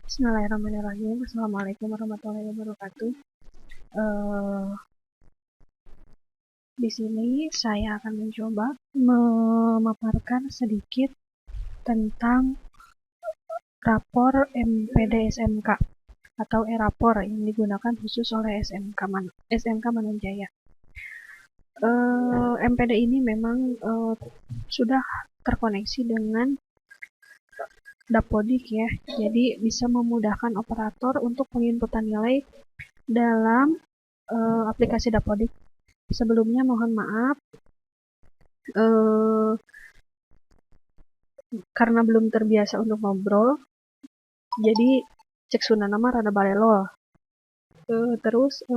Bismillahirrahmanirrahim. Assalamualaikum warahmatullahi wabarakatuh. Eh, di sini saya akan mencoba memaparkan sedikit tentang rapor MPD SMK atau e-rapor yang digunakan khusus oleh SMK Manunjaya. MPD ini memang sudah terkoneksi dengan Dapodik ya, jadi bisa memudahkan operator untuk penginputan nilai dalam aplikasi Dapodik. Sebelumnya mohon maaf karena belum terbiasa untuk ngobrol, jadi cek Sunda nama rada balelo. Terus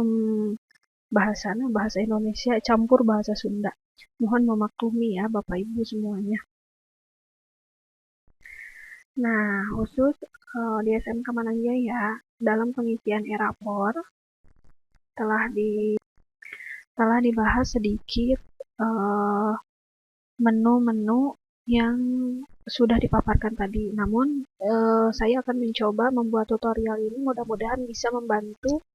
bahasa Indonesia campur bahasa Sunda. Mohon memaklumi ya Bapak Ibu semuanya. Nah, khusus di SMK Manunjaya dalam pengisian e-rapor telah dibahas sedikit menu-menu yang sudah dipaparkan tadi. Namun, saya akan mencoba membuat tutorial ini mudah-mudahan bisa membantu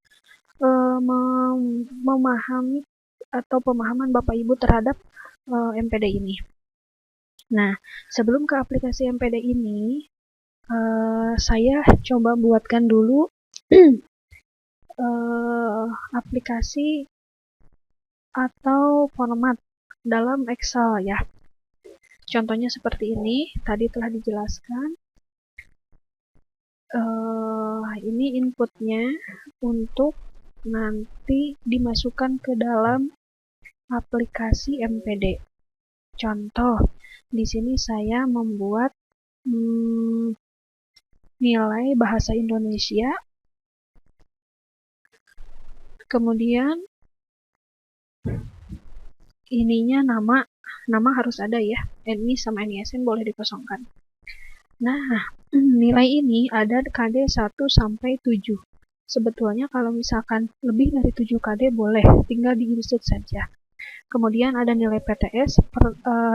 memahami atau pemahaman Bapak Ibu terhadap MPD ini. Nah, sebelum ke aplikasi MPD ini, saya coba buatkan dulu aplikasi atau format dalam Excel ya. Contohnya seperti ini, tadi telah dijelaskan. Ini inputnya untuk nanti dimasukkan ke dalam aplikasi MPD. Contoh, di sini saya membuat nilai bahasa Indonesia, kemudian ininya nama harus ada ya, NI sama NISN boleh dikosongkan. Nah, nilai ini ada KD 1 sampai 7. Sebetulnya kalau misalkan lebih dari 7 KD boleh, tinggal di-insert saja. Kemudian ada nilai PTS,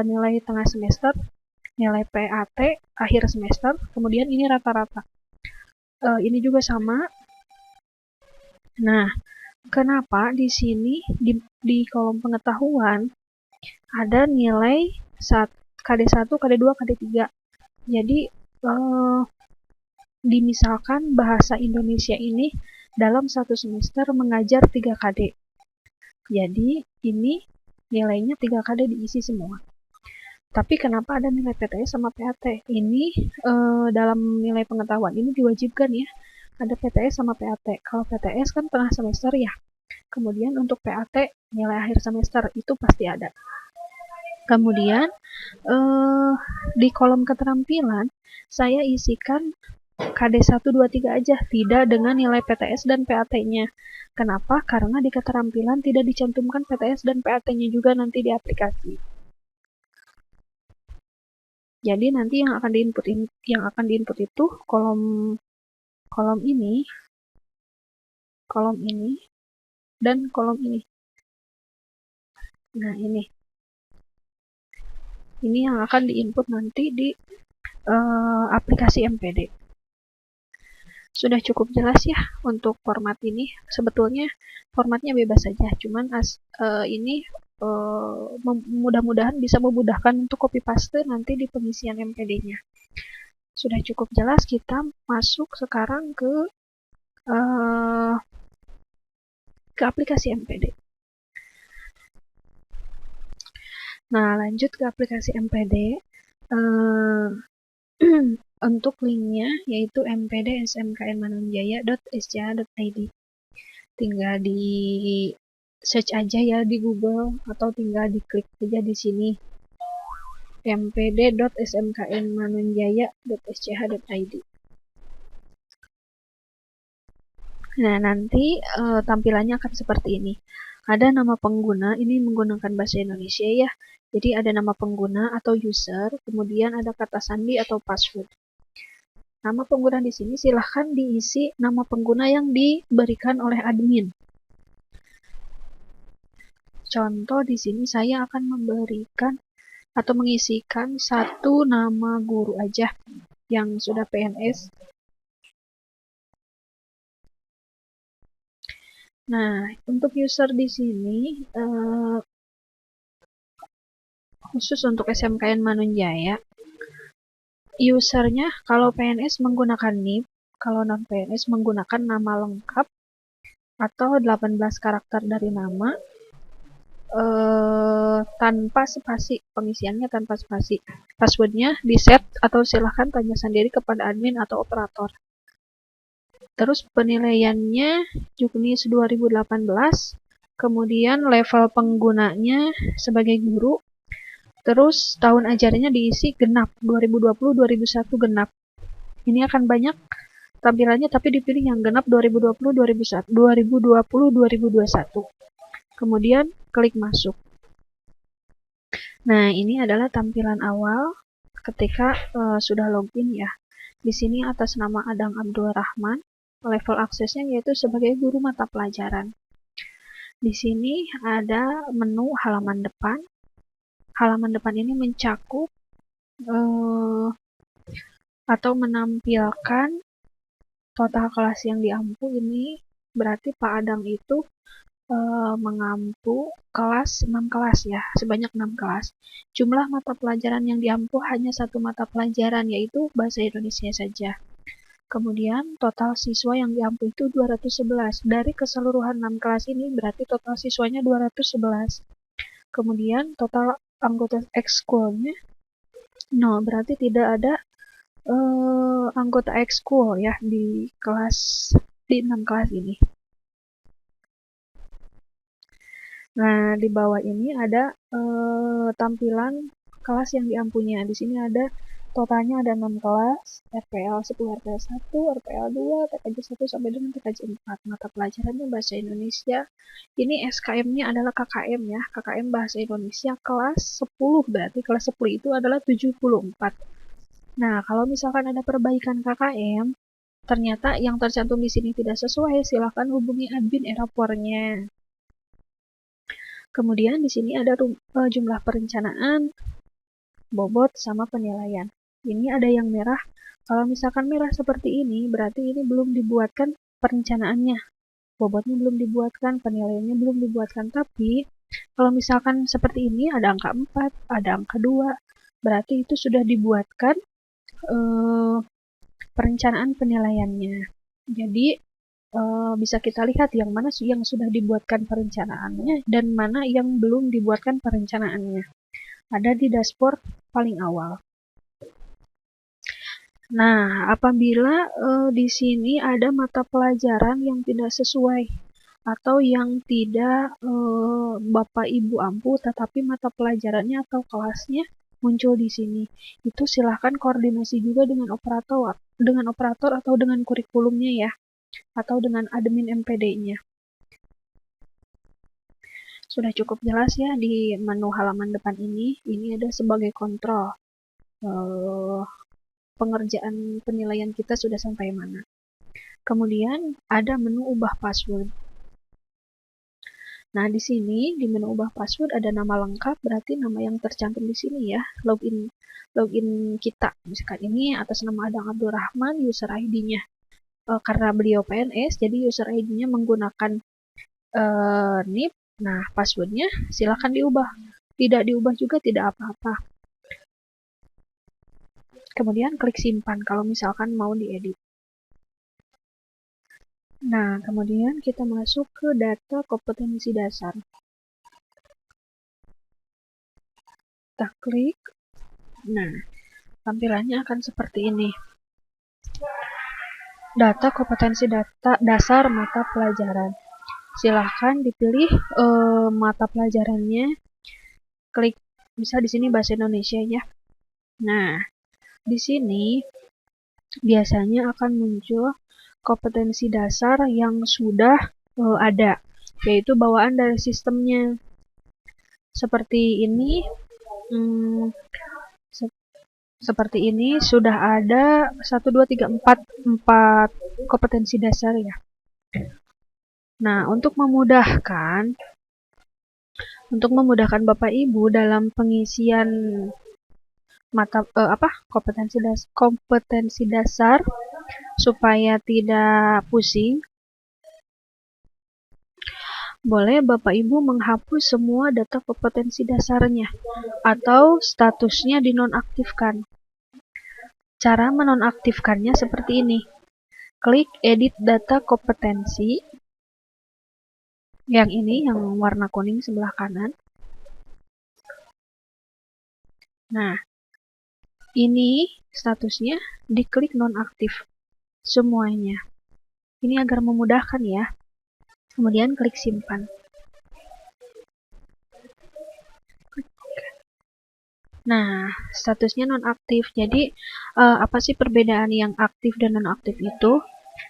nilai tengah semester, nilai PAT, akhir semester, kemudian ini rata-rata. Ini juga sama. Nah, kenapa di sini di kolom pengetahuan ada nilai KD1, KD2, KD3. Jadi, dimisalkan bahasa Indonesia ini dalam satu semester mengajar 3 KD. Jadi, ini nilainya 3 KD diisi semua. Tapi kenapa ada nilai PTS sama PAT? Ini dalam nilai pengetahuan ini diwajibkan ya. Ada PTS sama PAT. Kalau PTS kan tengah semester ya. Kemudian untuk PAT nilai akhir semester itu pasti ada. Kemudian di kolom keterampilan saya isikan KD 1, 2, 3 aja, tidak dengan nilai PTS dan PAT-nya. Kenapa? Karena di keterampilan tidak dicantumkan PTS dan PAT-nya juga nanti di aplikasi. Jadi nanti yang akan diinput itu kolom ini, dan kolom ini. Nah, ini yang akan diinput nanti di aplikasi MPD. Sudah cukup jelas ya untuk format ini. Sebetulnya formatnya bebas saja, cuman ini mudah-mudahan bisa memudahkan untuk copy paste nanti di pengisian MPD-nya. Sudah cukup jelas, kita masuk sekarang ke aplikasi MPD. Nah, lanjut ke aplikasi MPD. Untuk linknya yaitu mpd.smknmanunjaya.scha.id. Tinggal di search aja ya di Google atau tinggal diklik aja di sini mpd.smknmanunjaya.scha.id. Nah, nanti tampilannya akan seperti ini. Ada nama pengguna, ini menggunakan bahasa Indonesia ya. Jadi ada nama pengguna atau user, kemudian ada kata sandi atau password. Nama pengguna di sini silahkan diisi nama pengguna yang diberikan oleh admin. Contoh di sini saya akan memberikan atau mengisikan satu nama guru aja yang sudah PNS. Nah, untuk user di sini khusus untuk SMKN Manunjaya, usernya kalau PNS menggunakan NIP, kalau non PNS menggunakan nama lengkap atau 18 karakter dari nama tanpa spasi, pengisiannya tanpa spasi. Passwordnya di set atau silahkan tanya sendiri kepada admin atau operator. Terus penilaiannya Juknis 2018, kemudian level penggunanya sebagai guru, terus tahun ajarannya diisi genap 2020-2021 genap. Ini akan banyak tampilannya tapi dipilih yang genap 2020-2021. Kemudian klik masuk. Nah, ini adalah tampilan awal ketika sudah login ya. Di sini atas nama Adang Abdul Rahman, level aksesnya yaitu sebagai guru mata pelajaran. Di sini ada menu halaman depan. Halaman depan ini mencakup atau menampilkan total kelas yang diampu. Ini berarti Pak Adang itu mengampu kelas 6 kelas ya, sebanyak 6 kelas. Jumlah mata pelajaran yang diampu hanya satu mata pelajaran, yaitu Bahasa Indonesia saja. Kemudian total siswa yang diampu itu 211. Dari keseluruhan 6 kelas ini berarti total siswanya 211. Kemudian total anggota ekskulnya 0, berarti tidak ada anggota ekskul ya di 6 kelas ini. Nah, di bawah ini ada tampilan kelas yang diampunya. Di sini ada totalnya ada 6 kelas, RPL 10, RPL 1, RPL 2, TKJ 1 sampai dengan TKJ 4. Mata pelajarannya Bahasa Indonesia. Ini SKM-nya adalah KKM ya, KKM Bahasa Indonesia kelas 10, berarti kelas 10 itu adalah 74. Nah, kalau misalkan ada perbaikan KKM, ternyata yang tercantum di sini tidak sesuai, silakan hubungi admin erapornya. Kemudian di sini ada jumlah perencanaan, bobot, sama penilaian. Ini ada yang merah. Kalau misalkan merah seperti ini, berarti ini belum dibuatkan perencanaannya. Bobotnya belum dibuatkan, penilaiannya belum dibuatkan. Tapi kalau misalkan seperti ini, ada angka 4, ada angka 2, berarti itu sudah dibuatkan perencanaan penilaiannya. Jadi bisa kita lihat yang mana yang sudah dibuatkan perencanaannya dan mana yang belum dibuatkan perencanaannya. Ada di dashboard paling awal. Nah, apabila di sini ada mata pelajaran yang tidak sesuai atau yang tidak Bapak Ibu ampu, tetapi mata pelajarannya atau kelasnya muncul di sini, itu silahkan koordinasi juga dengan operator atau dengan kurikulumnya ya, atau dengan admin MPD-nya. Sudah cukup jelas ya di menu halaman depan ini. Ini ada sebagai kontrol pengerjaan penilaian kita sudah sampai mana. Kemudian ada menu ubah password. Nah, di sini di menu ubah password ada nama lengkap, berarti nama yang tercantum di sini ya, login kita. Misalkan ini atas nama Adang Abdul Rahman, user ID-nya. Karena beliau PNS, jadi user ID-nya menggunakan NIP. Nah, passwordnya silakan diubah. Tidak diubah juga tidak apa-apa. Kemudian klik simpan kalau misalkan mau diedit. Nah, kemudian kita masuk ke data kompetensi dasar. Kita klik. Nah, tampilannya akan seperti ini. Data kompetensi dasar mata pelajaran. Silahkan dipilih mata pelajarannya. Klik, bisa di sini Bahasa Indonesia ya. Nah, di sini biasanya akan muncul kompetensi dasar yang sudah ada, yaitu bawaan dari sistemnya. Seperti ini, seperti ini sudah ada 1, 2, 3, 4 kompetensi dasar ya. Nah, untuk memudahkan Bapak Ibu dalam pengisian kompetensi dasar supaya tidak pusing, boleh Bapak Ibu menghapus semua data kompetensi dasarnya atau statusnya dinonaktifkan. Cara menonaktifkannya seperti ini. Klik edit data kompetensi. Yang ini, yang warna kuning sebelah kanan. Nah, ini statusnya diklik nonaktif semuanya. Ini agar memudahkan ya. Kemudian klik simpan. Nah, statusnya nonaktif. Jadi, apa sih perbedaan yang aktif dan nonaktif itu?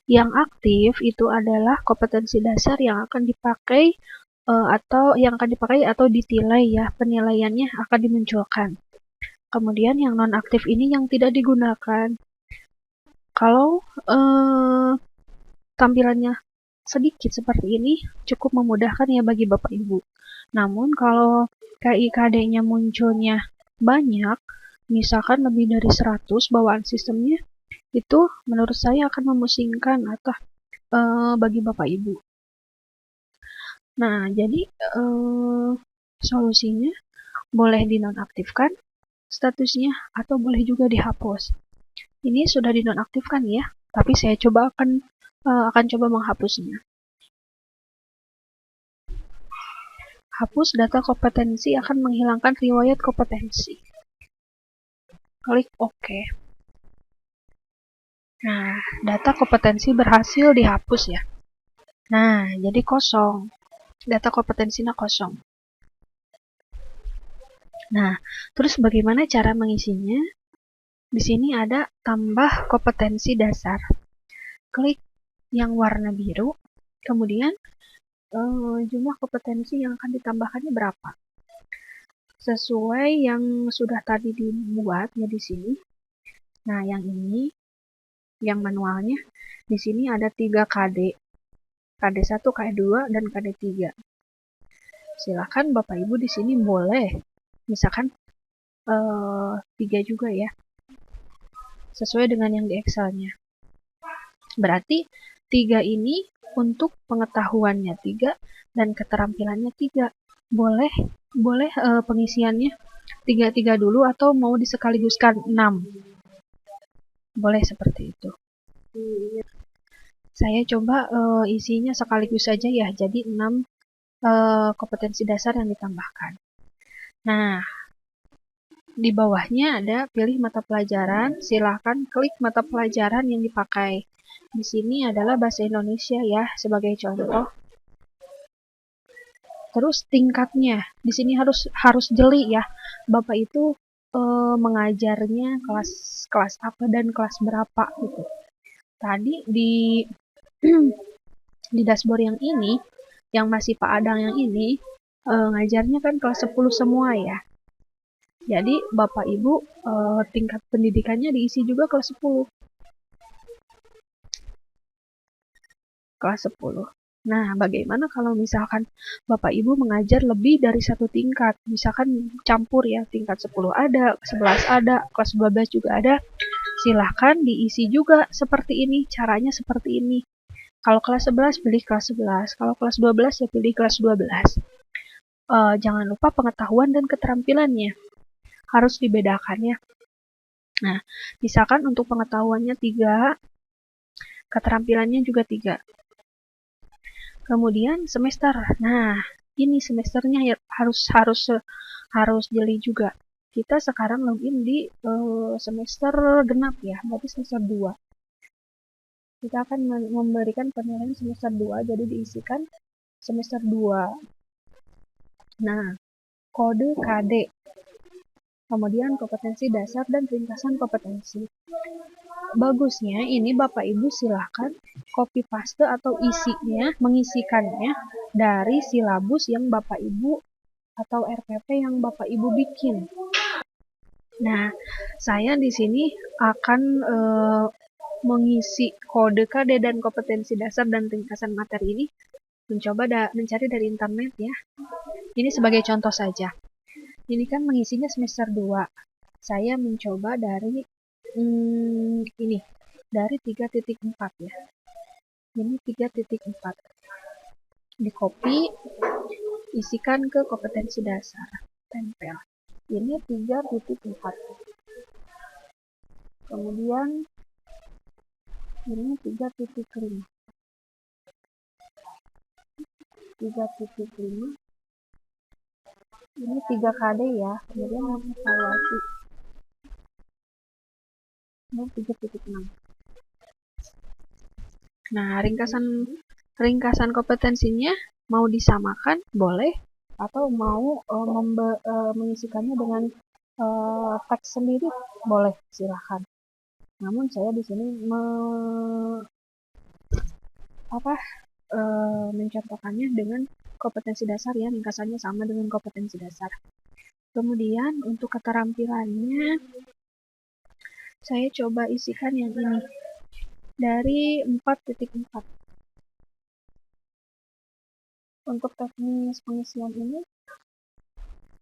Yang aktif itu adalah kompetensi dasar yang akan dipakai atau ditilai ya, penilaiannya akan dimunculkan. Kemudian yang nonaktif ini yang tidak digunakan. Kalau tampilannya sedikit seperti ini cukup memudahkan ya bagi Bapak Ibu. Namun kalau KIKD-nya munculnya banyak, misalkan lebih dari 100 bawaan sistemnya, itu menurut saya akan memusingkan atau bagi Bapak Ibu. Nah, jadi solusinya boleh dinonaktifkan statusnya atau boleh juga dihapus. Ini sudah dinonaktifkan ya, tapi saya akan coba menghapusnya. Hapus data kompetensi akan menghilangkan riwayat kompetensi. Klik OK. Nah, data kompetensi berhasil dihapus ya. Nah, jadi kosong. Data kompetensinya kosong. Nah, terus bagaimana cara mengisinya? Di sini ada tambah kompetensi dasar. Klik yang warna biru, kemudian jumlah kompetensi yang akan ditambahkannya berapa. Sesuai yang sudah tadi dibuat ya di sini. Nah, yang ini, yang manualnya, di sini ada 3 KD. KD1, KD2, dan KD3. Silakan Bapak Ibu di sini boleh, misalkan 3 juga ya, sesuai dengan yang di Excel-nya. Berarti 3 ini untuk pengetahuannya 3 dan keterampilannya 3. Boleh pengisiannya 3 dulu atau mau disekaligus,kan 6. Boleh seperti itu. Saya coba isinya sekaligus saja ya, jadi 6 kompetensi dasar yang ditambahkan. Nah, di bawahnya ada pilih mata pelajaran, silahkan klik mata pelajaran yang dipakai. Di sini adalah bahasa Indonesia ya, sebagai contoh. Terus tingkatnya, di sini harus jeli ya, Bapak itu mengajarnya kelas apa dan kelas berapa gitu. Tadi di dashboard yang ini, yang masih Pak Adang yang ini, ngajarnya kan kelas 10 semua ya. Jadi Bapak Ibu tingkat pendidikannya diisi juga kelas 10. Kelas 10. Nah, bagaimana kalau misalkan Bapak Ibu mengajar lebih dari 1 tingkat? Misalkan campur ya, tingkat 10 ada, 11 ada, kelas 12 juga ada. Silahkan diisi juga seperti ini, caranya seperti ini. Kalau kelas 11 pilih kelas 11, kalau kelas 12 ya pilih kelas 12. Jangan lupa pengetahuan dan keterampilannya harus dibedakan ya. Nah, misalkan untuk pengetahuannya 3, keterampilannya juga 3. Kemudian semester. Nah, ini semesternya ya, harus jeli juga. Kita sekarang login di semester genap ya, berarti semester 2. Kita akan memberikan penilaian semester 2, jadi diisikan semester 2. Nah, kode KD. Kemudian kompetensi dasar dan ringkasan kompetensi. Bagusnya ini Bapak Ibu silahkan copy paste atau mengisikannya dari silabus yang Bapak Ibu atau RPP yang Bapak Ibu bikin. Nah, saya di sini akan mengisi kode KD dan kompetensi dasar dan ringkasan materi ini mencari dari internet ya. Ini sebagai contoh saja. Ini kan mengisinya semester 2. Saya mencoba dari ini dari 3.4 ya. Ini 3.4. Di copy, isikan ke kompetensi dasar, tempel. Ini 3.4. Kemudian ini 3.5. 3.5. Ini 3 KD ya. Kemudian evaluasi. Ini 3.6. Nah, ringkasan kompetensinya mau disamakan boleh, atau mau mengisikannya dengan teks sendiri boleh, silahkan. Namun saya di sini mencontohkannya dengan kompetensi dasar ya, ringkasannya sama dengan kompetensi dasar. Kemudian untuk keterampilannya saya coba isikan yang ini dari 4.4. Untuk teknis pengisian ini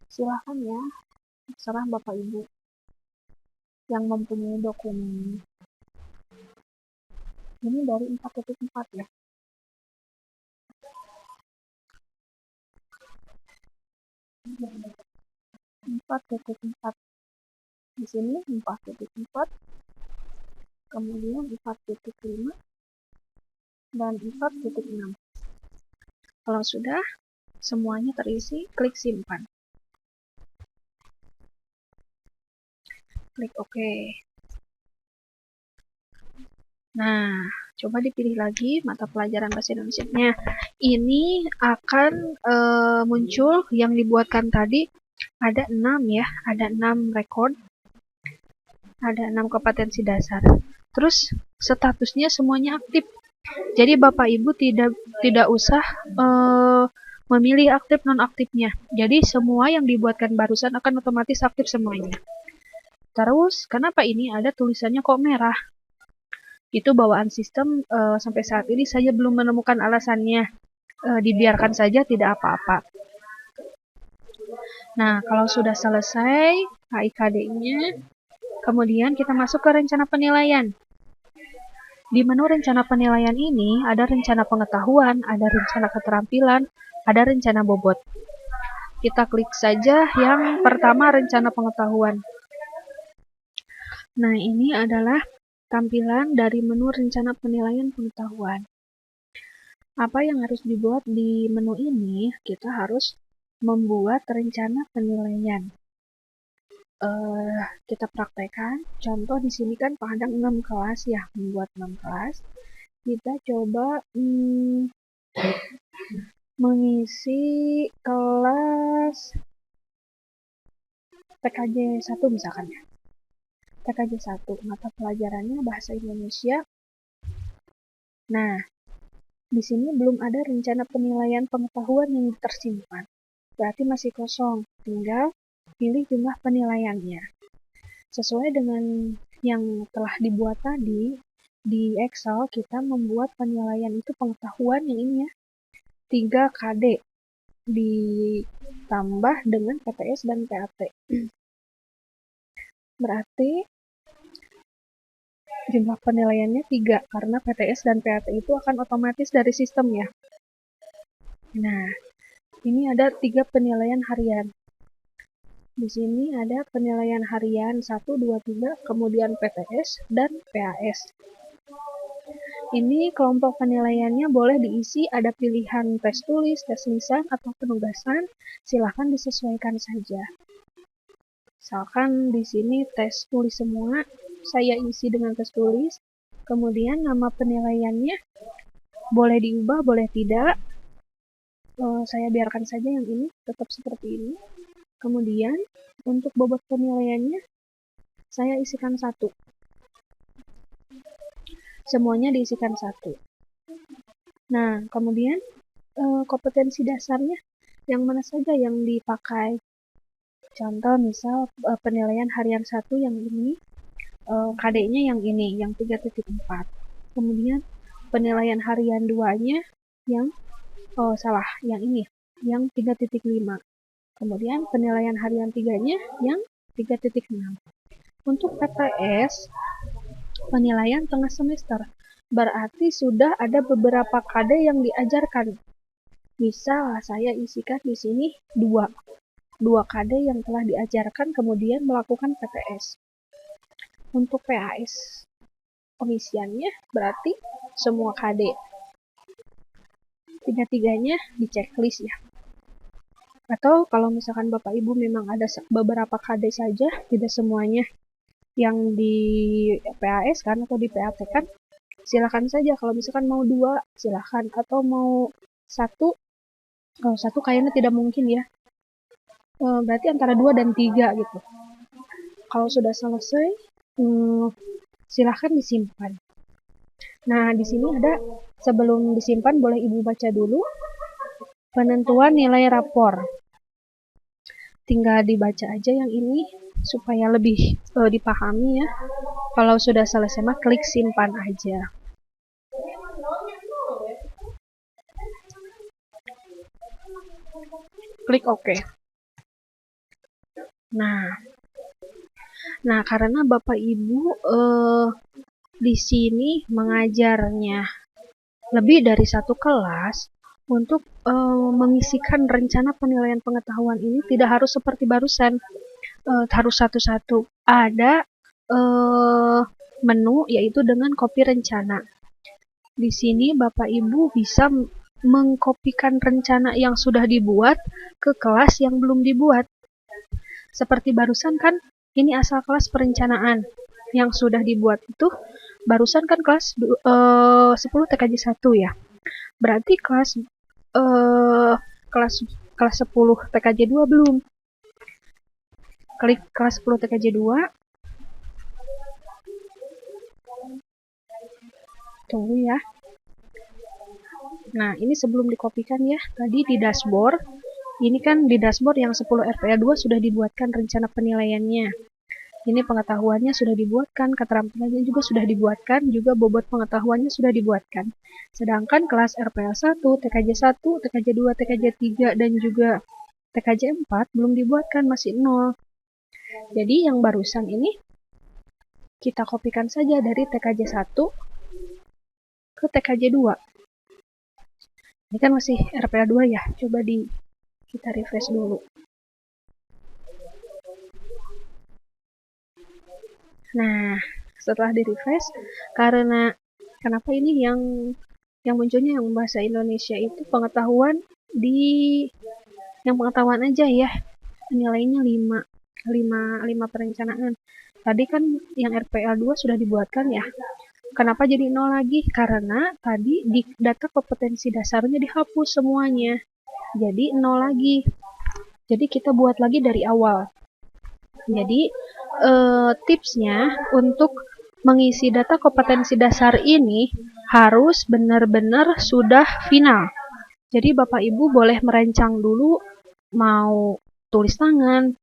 silahkan ya, terserah Bapak Ibu yang mempunyai dokumen. Ini dari 4.4 ya. 4.4. Di sini 4.4, kemudian 4.5 dan 4.6. Kalau sudah semuanya terisi, klik simpan. Klik OK. Nah, coba dipilih lagi mata pelajaran bahasa Indonesianya. Ini akan muncul yang dibuatkan tadi, ada 6 ya, ada 6 record, ada 6 kompetensi dasar. Terus statusnya semuanya aktif. Jadi Bapak Ibu tidak usah memilih aktif non-aktifnya. Jadi semua yang dibuatkan barusan akan otomatis aktif semuanya. Terus kenapa ini ada tulisannya kok merah? Itu bawaan sistem, sampai saat ini saya belum menemukan alasannya. Dibiarkan saja, tidak apa-apa. Nah, kalau sudah selesai HIKD-nya, kemudian kita masuk ke rencana penilaian. Di menu rencana penilaian ini ada rencana pengetahuan, ada rencana keterampilan, ada rencana bobot. Kita klik saja yang pertama, rencana pengetahuan. Nah, ini adalah tampilan dari menu rencana penilaian pengetahuan. Apa yang harus dibuat di menu ini? Kita harus membuat rencana penilaian. Kita praktekkan. Contoh di sini kan ada 6 kelas ya, membuat 6 kelas. Kita coba mengisi kelas TKJ 1 misalkan ya. TKJ 1, mata pelajarannya bahasa Indonesia. Nah, di sini belum ada rencana penilaian pengetahuan yang tersimpan. Berarti masih kosong. Tinggal pilih jumlah penilaiannya. Sesuai dengan yang telah dibuat tadi, di Excel kita membuat penilaian itu pengetahuan yang ini ya, 3 KD ditambah dengan PTS dan PAT. Berarti jumlah penilaiannya 3, karena PTS dan PAT itu akan otomatis dari sistem ya. Nah, ini ada 3 penilaian harian. Di sini ada penilaian harian 1, 2, 3, kemudian PTS dan PAS. Ini kelompok penilaiannya boleh diisi, ada pilihan tes tulis, tes lisan, atau penugasan. Silahkan disesuaikan saja. Misalkan di sini tes tulis semua, saya isi dengan tes tulis. Kemudian nama penilaiannya boleh diubah, boleh tidak. Saya biarkan saja yang ini, tetap seperti ini. Kemudian untuk bobot penilaiannya saya isikan 1. Semuanya diisikan 1. Nah, kemudian kompetensi dasarnya yang mana saja yang dipakai. Contoh misal penilaian harian 1 yang ini, KD-nya yang ini, yang 3.4. Kemudian penilaian harian 2-nya yang yang ini, yang 3.5. Kemudian penilaian harian 3-nya yang 3.6. Untuk PTS, penilaian tengah semester, berarti sudah ada beberapa KD yang diajarkan. Misal saya isikan di sini dua KD yang telah diajarkan kemudian melakukan PPS. Untuk PAS pengisiannya berarti semua KD. Tiga-tiganya di checklist ya. Atau kalau misalkan Bapak Ibu memang ada beberapa KD saja, tidak semuanya yang di PAS kan atau di PAT kan, silakan saja. Kalau misalkan mau 2 silakan, atau mau 1, kalau 1 kayaknya tidak mungkin ya. Berarti antara 2 dan 3 gitu. Kalau sudah selesai, silahkan disimpan. Nah, di sini ada, sebelum disimpan boleh Ibu baca dulu penentuan nilai rapor. Tinggal dibaca aja yang ini supaya lebih dipahami ya. Kalau sudah selesai mah klik simpan aja. Klik OK. Nah, karena Bapak Ibu di sini mengajarnya lebih dari satu kelas, untuk mengisikan rencana penilaian pengetahuan ini tidak harus seperti barusan, harus satu-satu. Ada menu yaitu dengan copy rencana. Di sini Bapak Ibu bisa mengkopikan rencana yang sudah dibuat ke kelas yang belum dibuat. Seperti barusan kan, ini asal kelas perencanaan. Yang sudah dibuat itu barusan kan kelas 10 TKJ 1 ya. Berarti kelas 10 TKJ 2 belum. Klik kelas 10 TKJ 2. Tunggu ya. Nah, ini sebelum dikopikan ya. Tadi di dashboard. Ini kan di dashboard yang 10 RPA 2 sudah dibuatkan rencana penilaiannya. Ini pengetahuannya sudah dibuatkan, keterampilannya juga sudah dibuatkan, juga bobot pengetahuannya sudah dibuatkan. Sedangkan kelas RPL 1, TKJ 1, TKJ 2, TKJ 3, dan juga TKJ 4 belum dibuatkan, masih 0. Jadi yang barusan ini kita kopikan saja dari TKJ 1 ke TKJ 2. Ini kan masih RPL 2 ya, coba kita refresh dulu. Nah, setelah di-refresh, karena kenapa ini yang munculnya yang bahasa Indonesia itu pengetahuan yang pengetahuan aja ya, nilainya 5 perencanaan. Tadi kan yang RPL 2 sudah dibuatkan ya. Kenapa jadi 0 lagi? Karena tadi di data kompetensi dasarnya dihapus semuanya. Jadi 0 lagi. Jadi kita buat lagi dari awal. Jadi tipsnya untuk mengisi data kompetensi dasar ini harus benar-benar sudah final. Jadi Bapak Ibu boleh merancang dulu, mau tulis tangan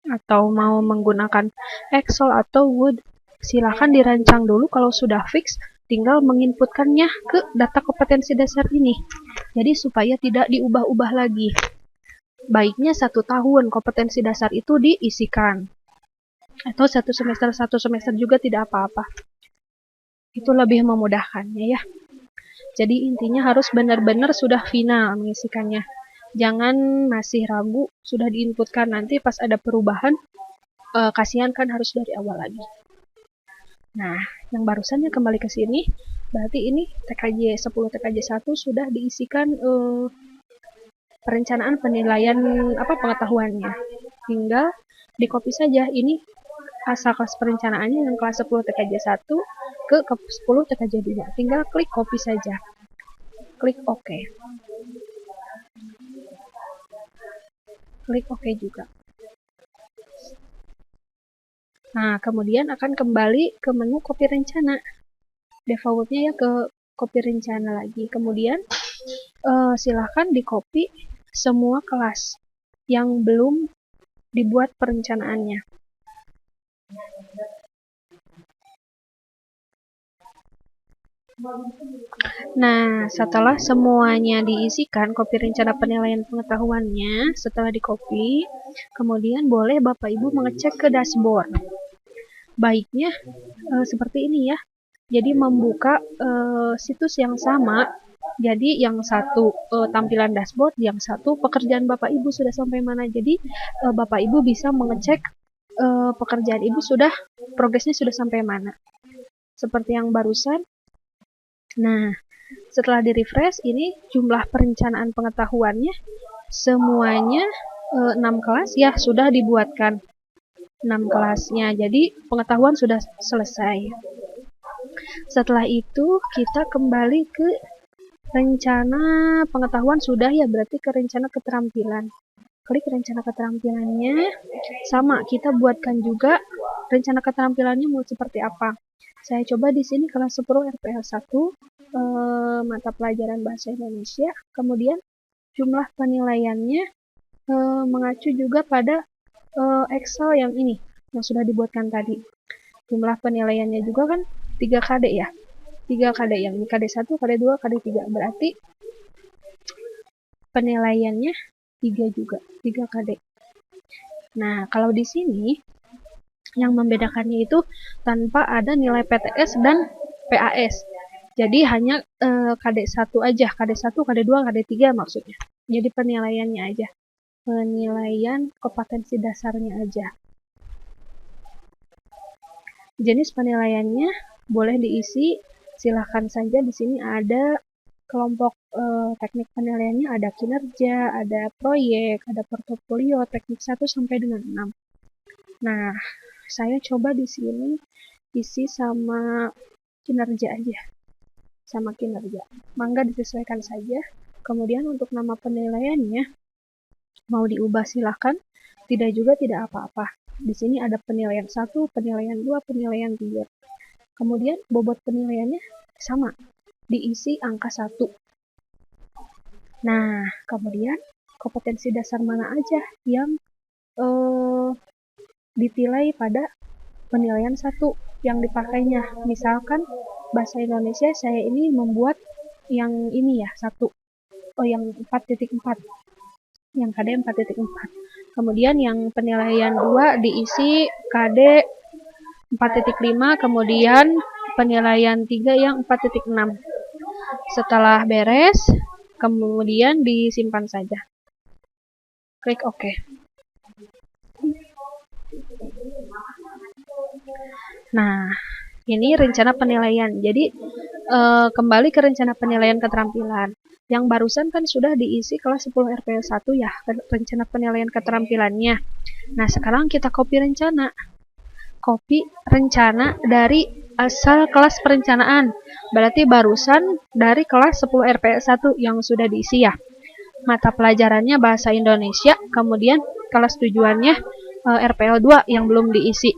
atau mau menggunakan Excel atau Word, silakan dirancang dulu. Kalau sudah fix, tinggal menginputkannya ke data kompetensi dasar ini. Jadi supaya tidak diubah-ubah lagi. Baiknya 1 tahun kompetensi dasar itu diisikan. Atau 1 semester juga tidak apa-apa. Itu lebih memudahkannya ya. Jadi intinya harus benar-benar sudah final mengisikannya. Jangan masih ragu, sudah diinputkan, nanti pas ada perubahan, kasihan kan harus dari awal lagi. Nah, yang barusannya kembali ke sini, berarti ini TKJ 10 TKJ 1 sudah diisikan perencanaan penilaian pengetahuannya. Tinggal di copy saja ini asal kelas perencanaannya yang kelas 10 TKJ 1 ke 10 TKJ 2. Tinggal klik copy saja. Klik OK. Klik OK juga. Nah, kemudian akan kembali ke menu copy rencana. Defaultnya ya ke copy rencana lagi. Kemudian silahkan di copy semua kelas yang belum dibuat perencanaannya. Nah, setelah semuanya diisikan copy rencana penilaian pengetahuannya, setelah di copy, kemudian boleh Bapak Ibu mengecek ke dashboard. Baiknya seperti ini ya. Jadi membuka situs yang sama Jadi yang satu tampilan dashboard, yang satu pekerjaan Bapak Ibu sudah sampai mana. Jadi Bapak Ibu bisa mengecek pekerjaan Ibu progresnya sudah sampai mana. Seperti yang barusan. Nah, setelah di-refresh, ini jumlah perencanaan pengetahuannya semuanya 6 kelas ya sudah dibuatkan. 6 kelasnya. Jadi pengetahuan sudah selesai. Setelah itu kita kembali ke rencana pengetahuan sudah ya, berarti ke rencana keterampilan. Klik rencana keterampilannya. Sama, kita buatkan juga rencana keterampilannya mau seperti apa. Saya coba di sini kelas 10 RPL 1 mata pelajaran bahasa Indonesia. Kemudian jumlah penilaiannya mengacu juga pada Excel yang ini yang sudah dibuatkan tadi. Jumlah penilaiannya juga kan 3 KD ya. 3 KD, yang ini KD1, KD2, KD3. Berarti penilaiannya 3 juga, 3 KD. Nah, kalau di sini yang membedakannya itu tanpa ada nilai PTS dan PAS. Jadi hanya KD1 aja, KD1, KD2, KD3 maksudnya. Jadi penilaiannya aja. Penilaian kompetensi dasarnya aja. Jenis penilaiannya boleh diisi, silahkan saja. Di sini ada kelompok teknik penilaiannya, ada kinerja, ada proyek, ada portofolio, teknik 1 sampai dengan 6. Nah, saya coba di sini isi sama kinerja aja. Sama kinerja. Mangga disesuaikan saja. Kemudian untuk nama penilaiannya mau diubah silahkan, tidak juga tidak apa-apa. Di sini ada penilaian 1, penilaian 2, penilaian 3. Kemudian bobot penilaiannya sama, diisi angka 1. Nah, kemudian kompetensi dasar mana aja yang ditilai pada penilaian 1 yang dipakainya. Misalkan bahasa Indonesia saya ini membuat yang ini ya, 1. Yang 4.4. Yang KD 4.4. Kemudian yang penilaian 2 diisi KD 4.5, kemudian penilaian 3 yang 4.6. Setelah beres, kemudian disimpan saja. Klik OK. Nah, ini rencana penilaian. Jadi, kembali ke rencana penilaian keterampilan. Yang barusan kan sudah diisi kelas 10 RPL 1 ya, rencana penilaian keterampilannya. Nah, sekarang kita copy rencana. Copy rencana dari asal kelas perencanaan. Berarti barusan dari kelas 10 RPL 1 yang sudah diisi ya. Mata pelajarannya bahasa Indonesia, kemudian kelas tujuannya RPL 2 yang belum diisi.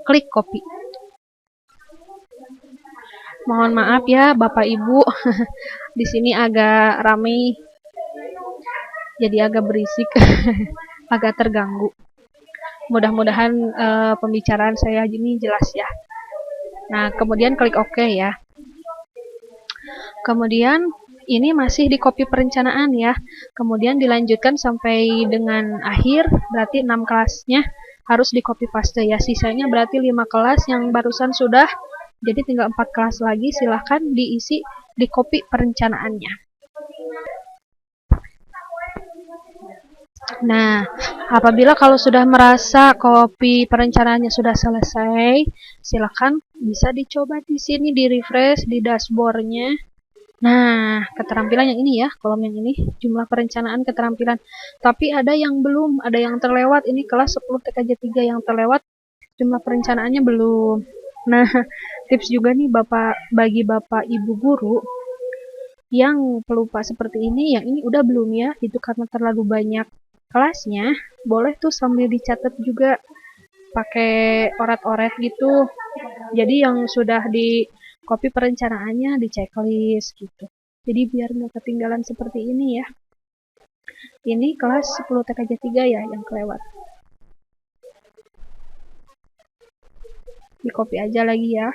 Klik copy. Mohon maaf ya Bapak Ibu, di sini agak ramai, jadi agak berisik, agak terganggu. Mudah-mudahan pembicaraan saya ini jelas ya. Nah, kemudian klik OK ya. Kemudian ini masih di copy perencanaan ya. Kemudian dilanjutkan sampai dengan akhir, berarti 6 kelasnya harus di copy paste ya. Sisanya berarti 5 kelas yang barusan sudah. Jadi tinggal 4 kelas lagi, silahkan diisi di copy perencanaannya. Nah, apabila kalau sudah merasa copy perencanaannya sudah selesai, silahkan bisa dicoba di sini, di refresh di dashboardnya. Nah, keterampilan yang ini ya, kolom yang ini, jumlah perencanaan keterampilan. Tapi ada yang belum, ada yang terlewat. Ini kelas 10 TKJ 3 yang terlewat, jumlah perencanaannya belum. Nah, tips juga nih bagi Bapak Ibu guru yang pelupa seperti ini, yang ini udah belum ya, itu karena terlalu banyak kelasnya, boleh tuh sambil dicatat juga pakai oret-oret gitu. Jadi yang sudah di copy perencanaannya di checklist gitu. Jadi biar nggak ketinggalan seperti ini ya. Ini kelas 10 TKJ 3 ya yang kelewat. Di copy aja lagi ya.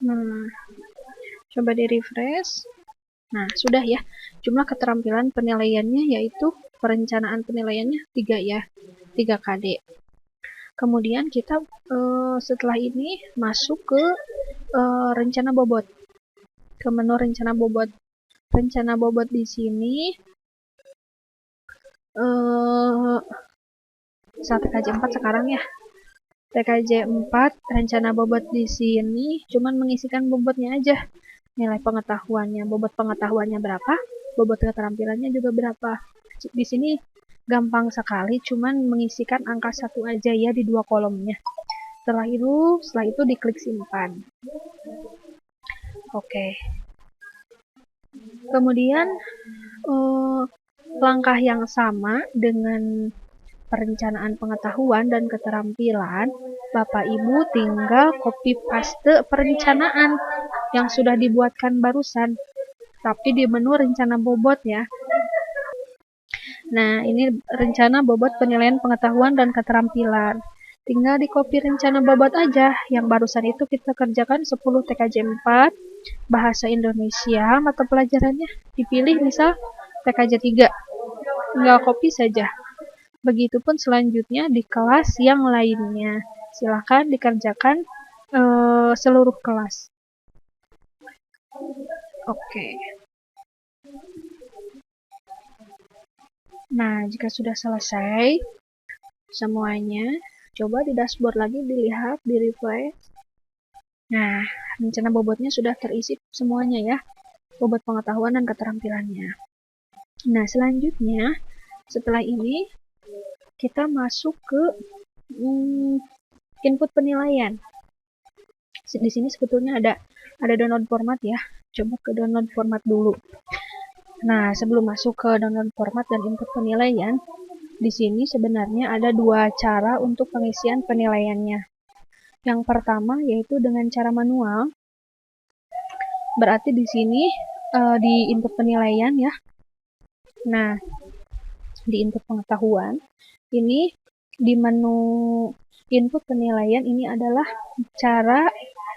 Nah, coba di refresh. Nah, sudah ya. Jumlah keterampilan penilaiannya yaitu perencanaan penilaiannya 3 ya. 3 KD. Kemudian kita setelah ini masuk ke rencana bobot, ke menu rencana bobot. Rencana bobot di sini saat TKJ 4 sekarang ya. TKJ 4 rencana bobot di sini cuman mengisikan bobotnya aja. Nilai pengetahuannya, bobot pengetahuannya berapa, bobot keterampilannya juga berapa. Di sini gampang sekali, cuman mengisikan angka 1 aja ya di 2 kolomnya. Setelah itu diklik simpan. Oke. Kemudian langkah yang sama dengan perencanaan pengetahuan dan keterampilan, Bapak Ibu tinggal copy paste perencanaan yang sudah dibuatkan barusan, tapi di menu rencana bobot ya. Nah, ini rencana bobot penilaian pengetahuan dan keterampilan. Tinggal di copy rencana bobot aja. Yang barusan itu kita kerjakan 10 TKJ 4, Bahasa Indonesia, mata pelajarannya dipilih misal TKJ 3. Tinggal copy saja. Begitupun selanjutnya di kelas yang lainnya. Silakan dikerjakan seluruh kelas. Oke. Nah, jika sudah selesai semuanya, coba di dashboard lagi dilihat, di refresh. Nah, rencana bobotnya sudah terisi semuanya ya, bobot pengetahuan dan keterampilannya. Nah, selanjutnya setelah ini kita masuk ke input penilaian. Di sini sebetulnya ada download format ya. Coba ke download format dulu. Nah, sebelum masuk ke download format dan input penilaian, di sini sebenarnya ada 2 cara untuk pengisian penilaiannya. Yang pertama yaitu dengan cara manual. Berarti di sini di input penilaian ya. Nah, di input pengetahuan, ini di menu input penilaian ini adalah cara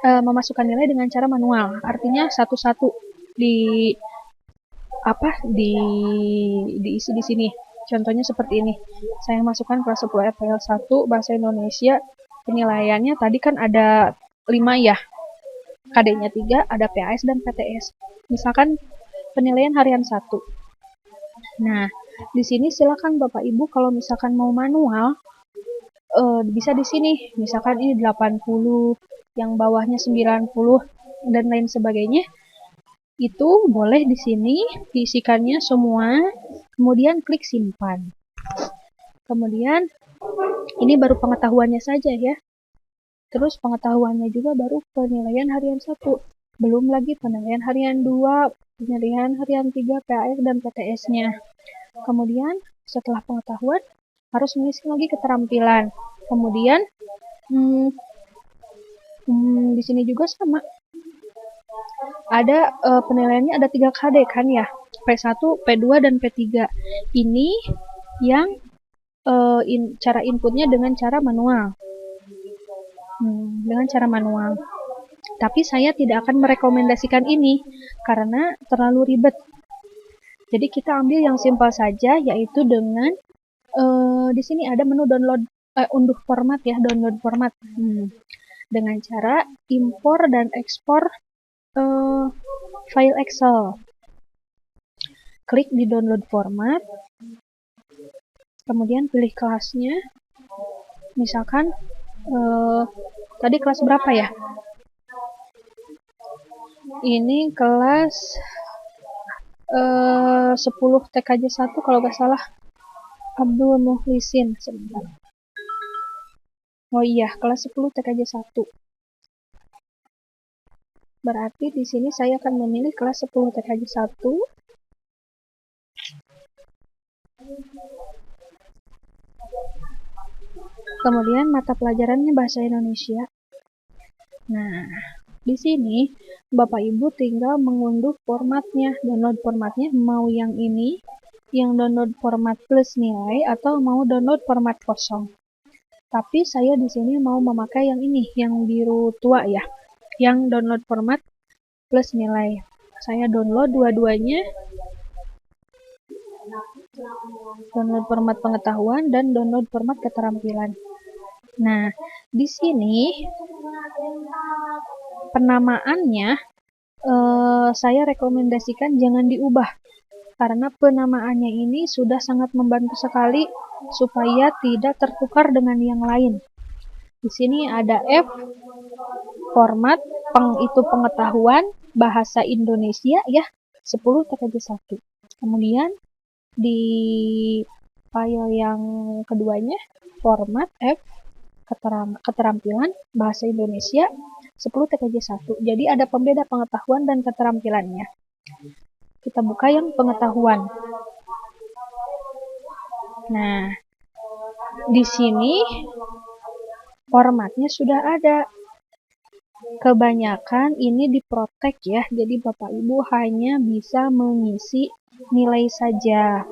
memasukkan nilai dengan cara manual. Artinya satu-satu diisi di sini. Contohnya seperti ini. Saya masukkan kelas 10 FPL 1 Bahasa Indonesia. Penilaiannya tadi kan ada 5 ya. KD-nya 3, ada PAS dan PTS. Misalkan penilaian harian 1. Nah, di sini silakan Bapak Ibu kalau misalkan mau manual bisa di sini. Misalkan ini 80, yang bawahnya 90 dan lain sebagainya. Itu boleh di sini diisikannya semua, kemudian klik simpan. Kemudian ini baru pengetahuannya saja ya. Terus pengetahuannya juga baru penilaian harian 1. Belum lagi penilaian harian 2, penilaian harian 3, PAS dan PTS-nya. Kemudian setelah pengetahuan harus mengisi lagi keterampilan. Kemudian di sini juga sama. Ada penilaiannya ada 3 KD kan ya, P1, P2, dan P3. Ini yang cara inputnya dengan cara manual. Tapi saya tidak akan merekomendasikan ini karena terlalu ribet. Jadi kita ambil yang simpel saja, yaitu dengan di sini ada menu download unduh format ya, download format. Dengan cara impor dan ekspor file Excel. Klik di download format, kemudian pilih kelasnya. Misalkan tadi kelas berapa ya? Ini kelas 10 TKJ 1 kalau nggak salah. Abdul Muhlisin, sebentar. Oh iya, kelas 10 TKJ 1. Berarti di sini saya akan memilih kelas 10 TKJ 1. Kemudian mata pelajarannya Bahasa Indonesia. Nah, di sini Bapak Ibu tinggal mengunduh formatnya, download formatnya mau yang ini, yang download format plus nilai atau mau download format kosong. Tapi saya di sini mau memakai yang ini, yang biru tua ya, yang download format plus nilai. Saya download dua-duanya, download format pengetahuan dan download format keterampilan. Nah, di sini penamaannya saya rekomendasikan jangan diubah, karena penamaannya ini sudah sangat membantu sekali supaya tidak tertukar dengan yang lain. Di sini ada F, format, itu pengetahuan, bahasa Indonesia ya, 10 TKJ 1. Kemudian di file yang keduanya, format, F, keterampilan, bahasa Indonesia, 10 TKJ 1. Jadi ada pembeda pengetahuan dan keterampilannya. Kita buka yang pengetahuan. Nah, di sini formatnya sudah ada. Kebanyakan ini diprotek ya, jadi Bapak Ibu hanya bisa mengisi nilai saja.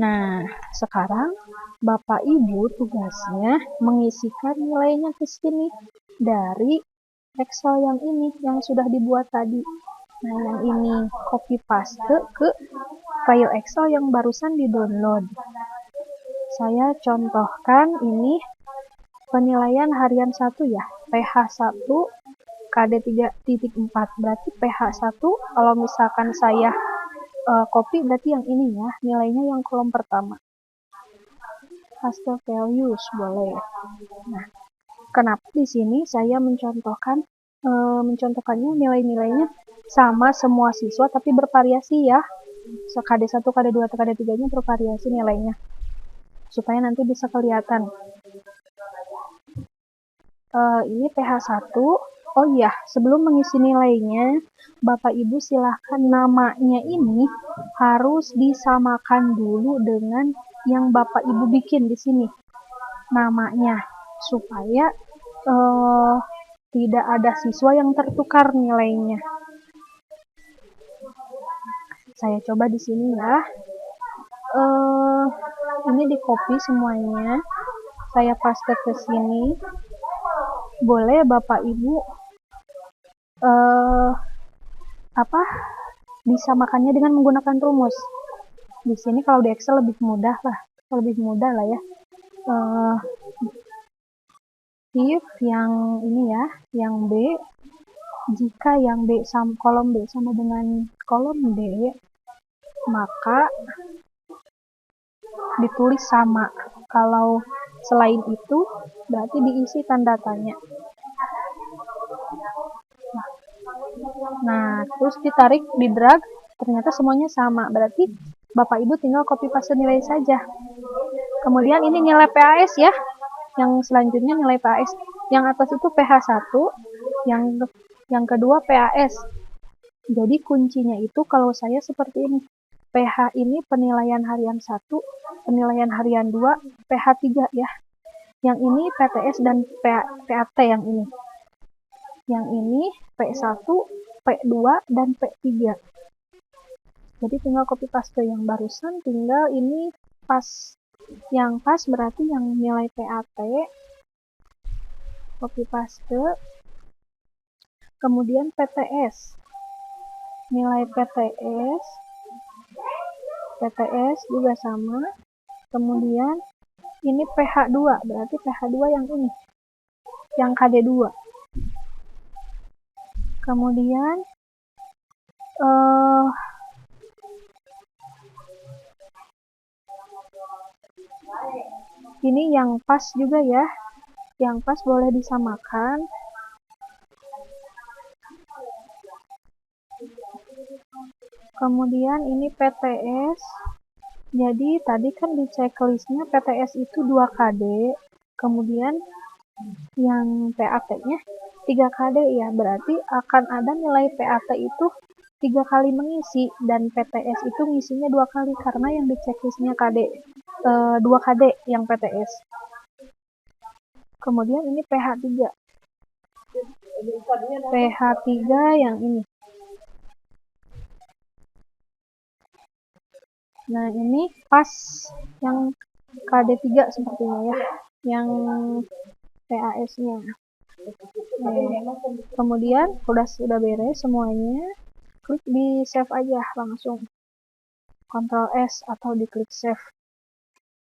Nah, sekarang Bapak Ibu tugasnya mengisikan nilainya ke sini dari Excel yang ini, yang sudah dibuat tadi. Nah, yang ini copy paste ke file Excel yang barusan di-download. Saya contohkan ini penilaian harian 1 ya, PH1 KD 3.4. Berarti PH1 kalau misalkan saya copy berarti yang ini ya, nilainya yang kolom pertama. Paste values boleh. Nah, kenapa di sini saya mencontohkannya nilai-nilainya sama semua siswa tapi bervariasi ya. KD1, KD2, KD3-nya bervariasi nilainya. Supaya nanti bisa kelihatan. Ini PH1. Oh iya, sebelum mengisi nilainya, Bapak Ibu silahkan namanya ini harus disamakan dulu dengan yang Bapak Ibu bikin di sini. Namanya, supaya tidak ada siswa yang tertukar nilainya. Saya coba di sini ya. Ini di copy semuanya. Saya paste ke sini. Boleh Bapak Ibu disamakannya dengan menggunakan rumus. Di sini kalau di Excel lebih mudah lah ya. If yang ini ya, yang B, jika yang B kolom B sama dengan kolom D, maka ditulis sama. Kalau selain itu, berarti diisi tanda tanya. Nah, terus ditarik, di drag, ternyata semuanya sama. Berarti Bapak Ibu tinggal copy paste nilai saja. Kemudian ini nilai PAS ya. Yang selanjutnya nilai PAS. Yang atas itu PH1, yang kedua PAS. Jadi kuncinya itu kalau saya seperti ini. PH ini penilaian harian 1, penilaian harian 2, PH3 ya. Yang ini PTS dan PAT yang ini. Yang ini P1, P2, dan P3. Jadi tinggal copy paste yang barusan, tinggal ini pas. Yang pas berarti yang nilai PAT, copy paste. Kemudian PTS. Nilai PTS juga sama. Kemudian ini PH2, berarti PH2 yang ini. Yang KD2. Kemudian ini yang pas juga ya. Yang pas boleh disamakan. Kemudian ini PTS. Jadi tadi kan di checklistnya PTS itu 2 KD. Kemudian yang PAT-nya 3 KD ya. Berarti akan ada nilai PAT itu 3 kali mengisi. Dan PTS itu ngisinya 2 kali. Karena yang di checklistnya 2 KD yang PTS. Kemudian ini PH3. PH3 yang ini. Nah, ini pas yang KD3 sepertinya ya. Yang PAS-nya. Kemudian sudah beres semuanya. Klik di save aja langsung. Ctrl S atau diklik save.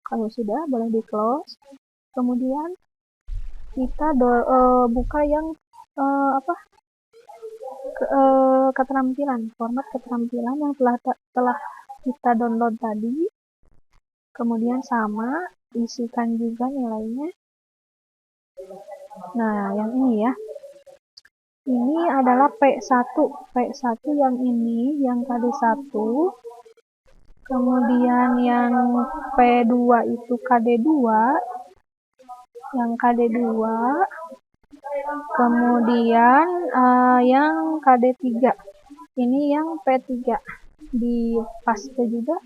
Kalau sudah boleh di close. Kemudian kita buka yang apa keterampilan, format keterampilan yang telah kita download tadi. Kemudian sama, isikan juga nilainya. Nah, yang ini ya. Ini adalah P1. P1 yang ini, yang KD1. Kemudian yang P2 itu KD2. Yang KD2. Kemudian yang KD3. Ini yang P3. Di paste juga.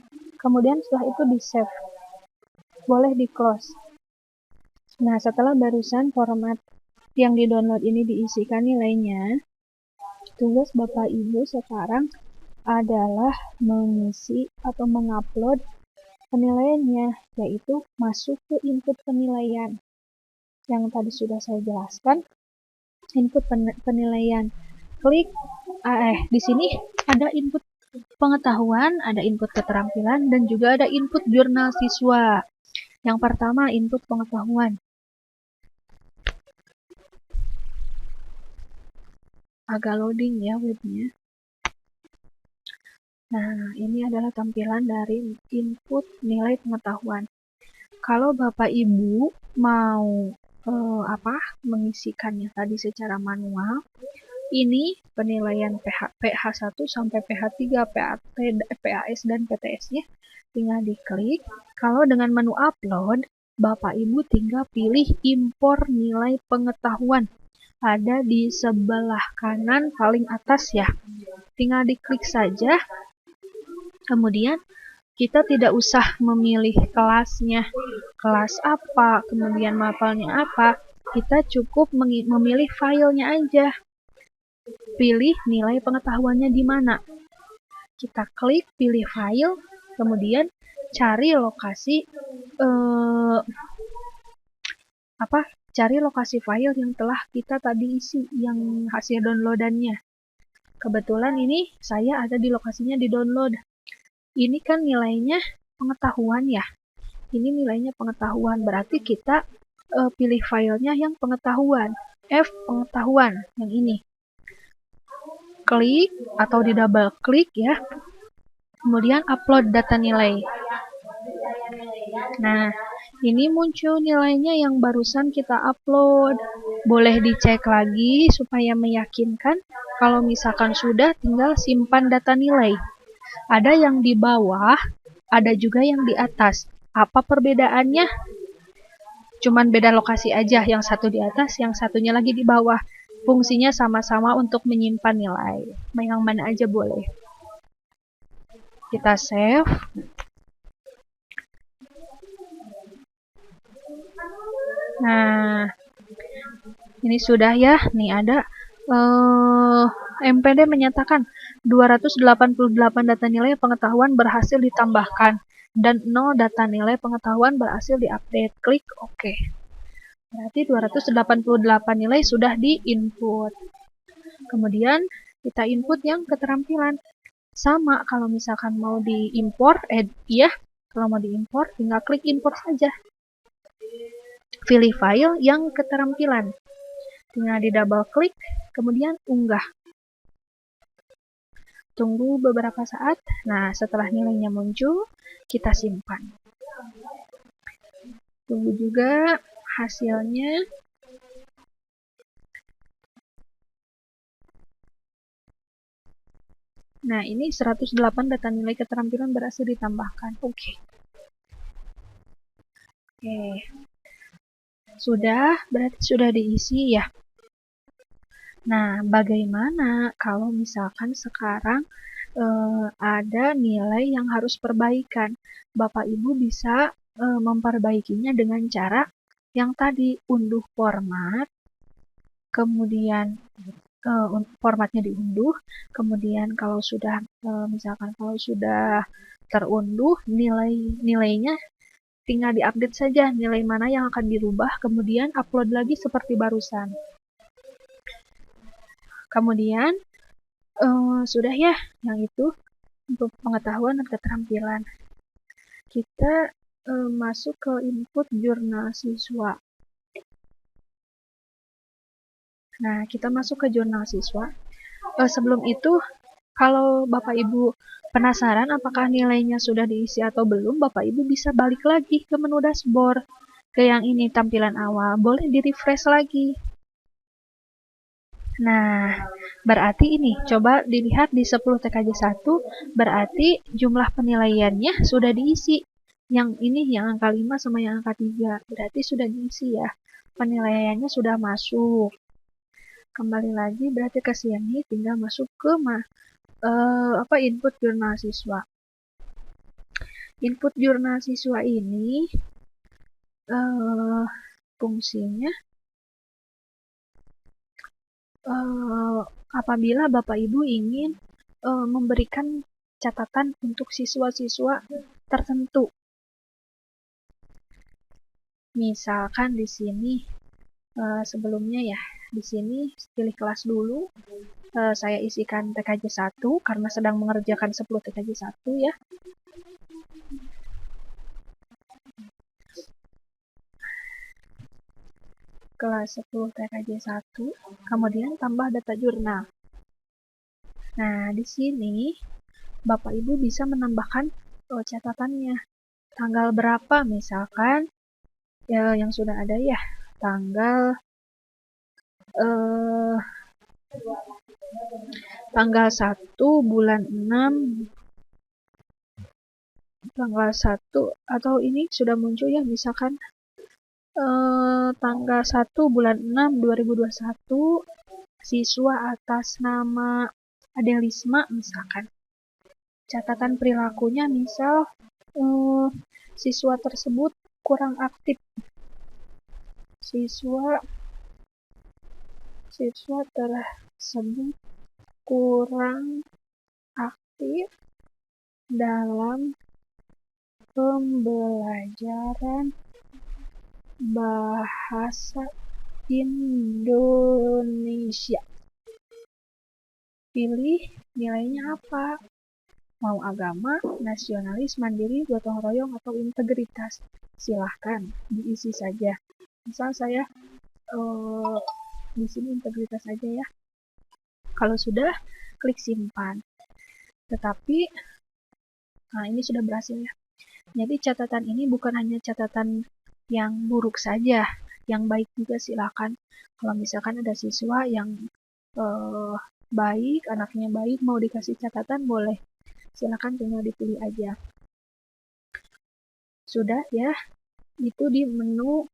Kemudian setelah itu di save. Boleh di close. Nah, setelah barusan format yang di-download ini diisikan nilainya, tugas Bapak Ibu sekarang adalah mengisi atau mengupload penilaiannya, yaitu masuk ke input penilaian. Yang tadi sudah saya jelaskan, input penilaian. Klik, di sini ada input pengetahuan, ada input keterampilan, dan juga ada input jurnal siswa. Yang pertama, input pengetahuan. Agak loading ya webnya. Nah, ini adalah tampilan dari input nilai pengetahuan. Kalau Bapak Ibu mau mengisikannya tadi secara manual, ini penilaian PH1 sampai PH3, PAS dan PTS-nya tinggal diklik. Kalau dengan menu upload, Bapak Ibu tinggal pilih impor nilai pengetahuan. Ada di sebelah kanan paling atas ya. Tinggal diklik saja. Kemudian kita tidak usah memilih kelasnya, kelas apa, kemudian mapelnya apa. Kita cukup memilih filenya aja. Pilih nilai pengetahuannya di mana. Kita klik pilih file, kemudian cari lokasi cari lokasi file yang telah kita tadi isi, yang hasil downloadannya. Kebetulan ini saya ada di lokasinya di download. Ini kan nilainya pengetahuan ya. Ini nilainya pengetahuan, berarti kita pilih filenya yang pengetahuan. F pengetahuan, yang ini. Klik atau di double klik ya. Kemudian upload data nilai. Nah, ini muncul nilainya yang barusan kita upload. Boleh dicek lagi supaya meyakinkan. Kalau misalkan sudah, tinggal simpan data nilai. Ada yang di bawah, ada juga yang di atas. Apa perbedaannya? Cuman beda lokasi aja, yang satu di atas, yang satunya lagi di bawah. Fungsinya sama-sama untuk menyimpan nilai. Yang mana aja boleh. Kita save. Nah, ini sudah ya. Nih ada MPD menyatakan 288 data nilai pengetahuan berhasil ditambahkan dan 0 data nilai pengetahuan berhasil diupdate. Klik OK. Berarti 288 nilai sudah di-input. Kemudian kita input yang keterampilan. Sama kalau misalkan mau diimpor, kalau mau diimpor tinggal klik import saja. Pilih file yang keterampilan. Tinggal di double klik, kemudian unggah. Tunggu beberapa saat. Nah, setelah nilainya muncul, kita simpan. Tunggu juga hasilnya. Nah, ini 108 data nilai keterampilan berhasil ditambahkan. Oke. Sudah, berarti sudah diisi ya. Nah, bagaimana kalau misalkan sekarang ada nilai yang harus perbaikan? Bapak Ibu bisa memperbaikinya dengan cara yang tadi, unduh format, kemudian formatnya diunduh, kemudian kalau sudah misalkan kalau sudah terunduh, nilainya tinggal diupdate saja nilai mana yang akan dirubah, kemudian upload lagi seperti barusan. Kemudian sudah ya, yang itu untuk pengetahuan dan keterampilan. Kita masuk ke input jurnal siswa. Nah, kita masuk ke jurnal siswa. Sebelum itu, kalau Bapak Ibu penasaran apakah nilainya sudah diisi atau belum, Bapak Ibu bisa balik lagi ke menu dashboard. Ke yang ini, tampilan awal. Boleh di-refresh lagi. Nah, berarti ini, coba dilihat di 10 TKJ 1, berarti jumlah penilaiannya sudah diisi. Yang ini, yang angka 5 sama yang angka 3, berarti sudah diisi ya. Penilaiannya sudah masuk. Kembali lagi, berarti ke sini tinggal masuk ke input jurnal siswa. Input jurnal siswa ini fungsinya apabila Bapak Ibu ingin memberikan catatan untuk siswa-siswa tertentu. Misalkan di sini sebelumnya ya, di sini pilih kelas dulu. Saya isikan TKJ 1 karena sedang mengerjakan 10 TKJ 1 ya. Kelas 10 TKJ 1, kemudian tambah data jurnal. Nah, di sini Bapak Ibu bisa menambahkan catatannya. Tanggal berapa misalkan, ya, yang sudah ada ya, tanggal 1 bulan 6, tanggal 1, atau ini sudah muncul ya, misalkan tanggal 1 bulan 6 2021, siswa atas nama Adelisma misalkan. Catatan perilakunya misal siswa tersebut kurang aktif. Siswa tersebut kurang aktif dalam pembelajaran bahasa Indonesia. Pilih nilainya apa? Mau agama, nasionalis, mandiri, gotong royong, atau integritas? Silahkan diisi saja. Misal saya di sini integritas saja ya. Kalau sudah, klik simpan. Tetapi, nah ini sudah berhasil ya. Jadi catatan ini bukan hanya catatan yang buruk saja, yang baik juga silakan. Kalau misalkan ada siswa yang baik, anaknya baik, mau dikasih catatan boleh. Silakan tinggal dipilih aja. Sudah ya, itu di menu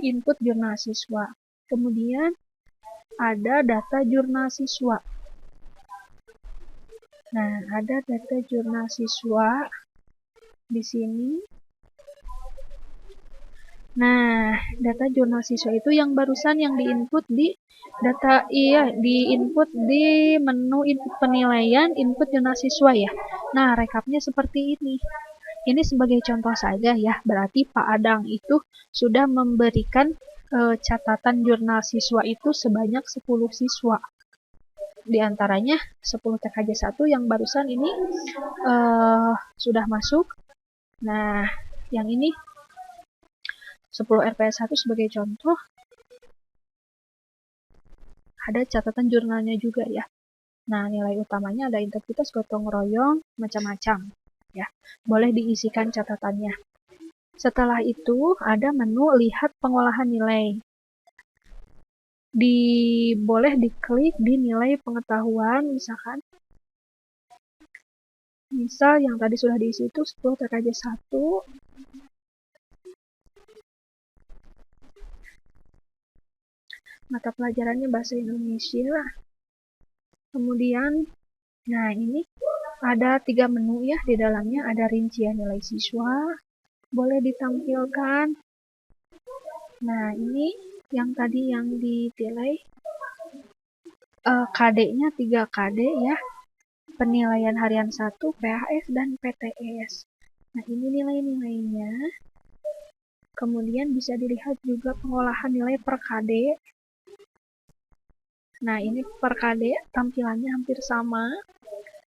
input jurnal siswa. Kemudian ada data jurnal siswa. Nah, ada data jurnal siswa di sini. Nah, data jurnal siswa itu yang barusan yang diinput di diinput di menu input penilaian input jurnal siswa ya. Nah, rekapnya seperti ini. Ini sebagai contoh saja ya, berarti Pak Adang itu sudah memberikan catatan jurnal siswa itu sebanyak 10 siswa. Di antaranya 10 TKJ 1 yang barusan ini sudah masuk. Nah, yang ini 10 RPS 1 sebagai contoh. Ada catatan jurnalnya juga ya. Nah, nilai utamanya ada integritas, gotong royong, macam-macam. Ya, boleh diisikan catatannya. Setelah itu ada menu lihat pengolahan nilai. Boleh diklik di nilai pengetahuan misalkan. Misal yang tadi sudah diisi itu 10 TKJ 1. Mata pelajarannya bahasa Indonesia. Kemudian, nah ini ada 3 menu ya, di dalamnya ada rincian nilai siswa, boleh ditampilkan. Nah, ini yang tadi yang dipilih KD-nya 3 KD ya. Penilaian harian 1, PHS, dan PTS. Nah, ini nilai-nilainya. Kemudian bisa dilihat juga pengolahan nilai per KD. Nah, ini per KD tampilannya hampir sama.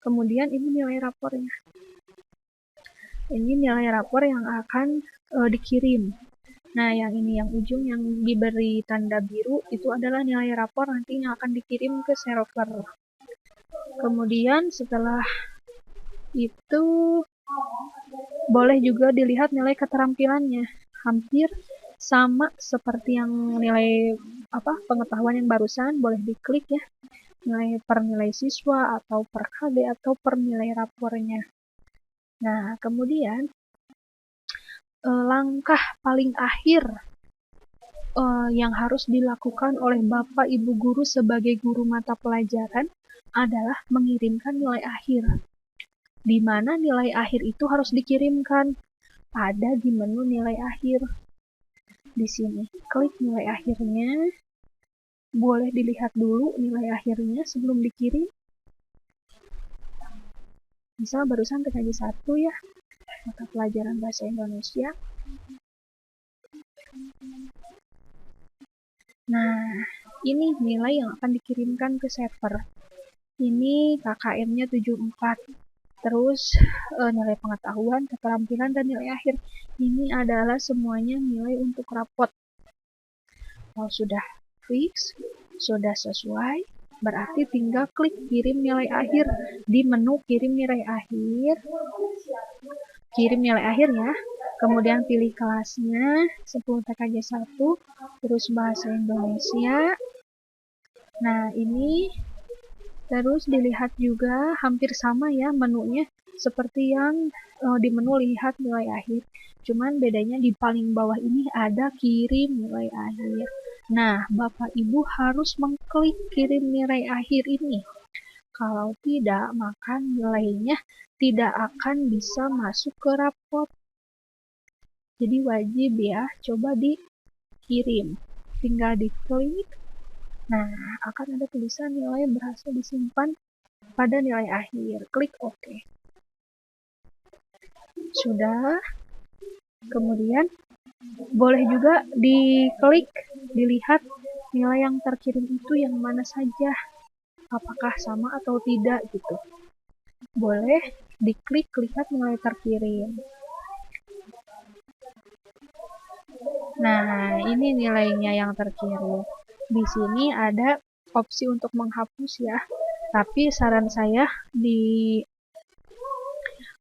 Kemudian ini nilai rapornya. Ini nilai rapor yang akan dikirim. Nah, yang ini yang ujung yang diberi tanda biru itu adalah nilai rapor nantinya akan dikirim ke server. Kemudian setelah itu boleh juga dilihat nilai keterampilannya. Hampir sama seperti yang nilai pengetahuan yang barusan, boleh diklik ya. Nilai per nilai siswa atau per KD atau per nilai rapornya. Nah, kemudian langkah paling akhir yang harus dilakukan oleh Bapak Ibu guru sebagai guru mata pelajaran adalah mengirimkan nilai akhir. Di mana nilai akhir itu harus dikirimkan? Ada di menu nilai akhir. Di sini klik nilai akhirnya. Boleh dilihat dulu nilai akhirnya sebelum dikirim. Misal barusan TKJ 1 ya, mata pelajaran bahasa Indonesia. Nah, ini nilai yang akan dikirimkan ke server. Ini KKM-nya 74. Terus nilai pengetahuan, keterampilan, dan nilai akhir. Ini adalah semuanya nilai untuk rapot. Kalau sudah fix, sudah sesuai, berarti tinggal klik kirim nilai akhir di menu kirim nilai akhir. Kirim nilai akhir ya. Kemudian pilih kelasnya 10 TKJ 1, terus bahasa Indonesia. Nah, ini terus dilihat juga hampir sama ya menunya seperti yang di menu lihat nilai akhir. Cuman bedanya di paling bawah ini ada kirim nilai akhir. Nah, Bapak Ibu harus mengklik kirim nilai akhir ini. Kalau tidak, maka nilainya tidak akan bisa masuk ke rapot. Jadi wajib ya, coba dikirim. Tinggal diklik. Nah, akan ada tulisan nilai berhasil disimpan pada nilai akhir. Klik OK. Sudah. Kemudian boleh juga diklik, dilihat nilai yang terkirim itu yang mana saja. Apakah sama atau tidak gitu. Boleh diklik, lihat nilai terkirim. Nah, ini nilainya yang terkirim. Di sini ada opsi untuk menghapus ya. Tapi saran saya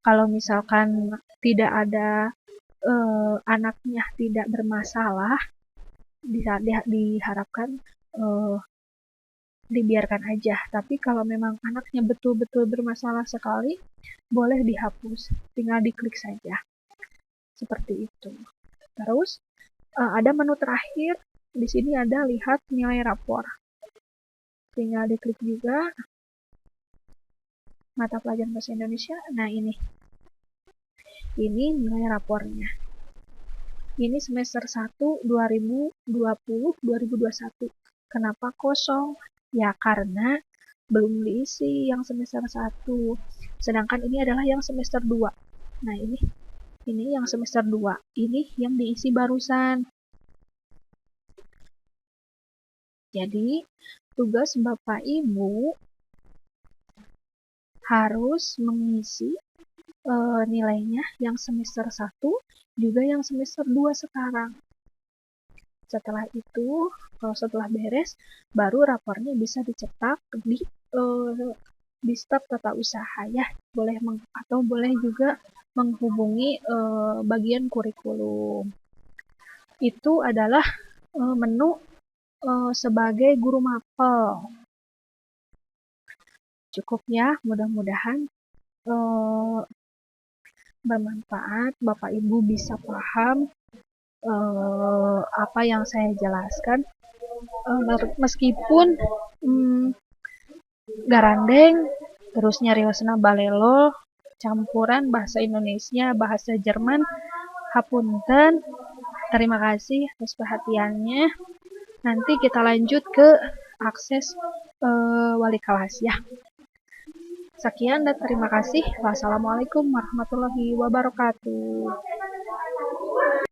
kalau misalkan tidak ada anaknya tidak bermasalah, diharapkan dibiarkan aja. Tapi kalau memang anaknya betul-betul bermasalah sekali, boleh dihapus. Tinggal diklik saja. Seperti itu. Terus ada menu terakhir. Di sini ada lihat nilai rapor. Tinggal diklik juga. Mata pelajaran bahasa Indonesia. Nah, ini nilai rapornya. Ini semester 1 2020-2021. Kenapa kosong? Ya karena belum diisi yang semester 1. Sedangkan ini adalah yang semester 2. Nah, ini yang semester 2. Ini yang diisi barusan. Jadi, tugas Bapak Ibu harus mengisi nilainya yang semester 1 juga yang semester 2 sekarang. Setelah itu, kalau setelah beres, baru rapornya bisa dicetak di staf tata usaha ya. Atau boleh juga menghubungi bagian kurikulum. Itu adalah menu sebagai guru mapel. Cukup ya, mudah-mudahan bermanfaat, Bapak Ibu bisa paham apa yang saya jelaskan. Meskipun garandeng, terus nyariosna balelo, campuran bahasa Indonesia, bahasa Jerman, hapunten. Terima kasih atas perhatiannya. Nanti kita lanjut ke akses wali kelas ya. Sekian dan terima kasih. Wassalamualaikum warahmatullahi wabarakatuh.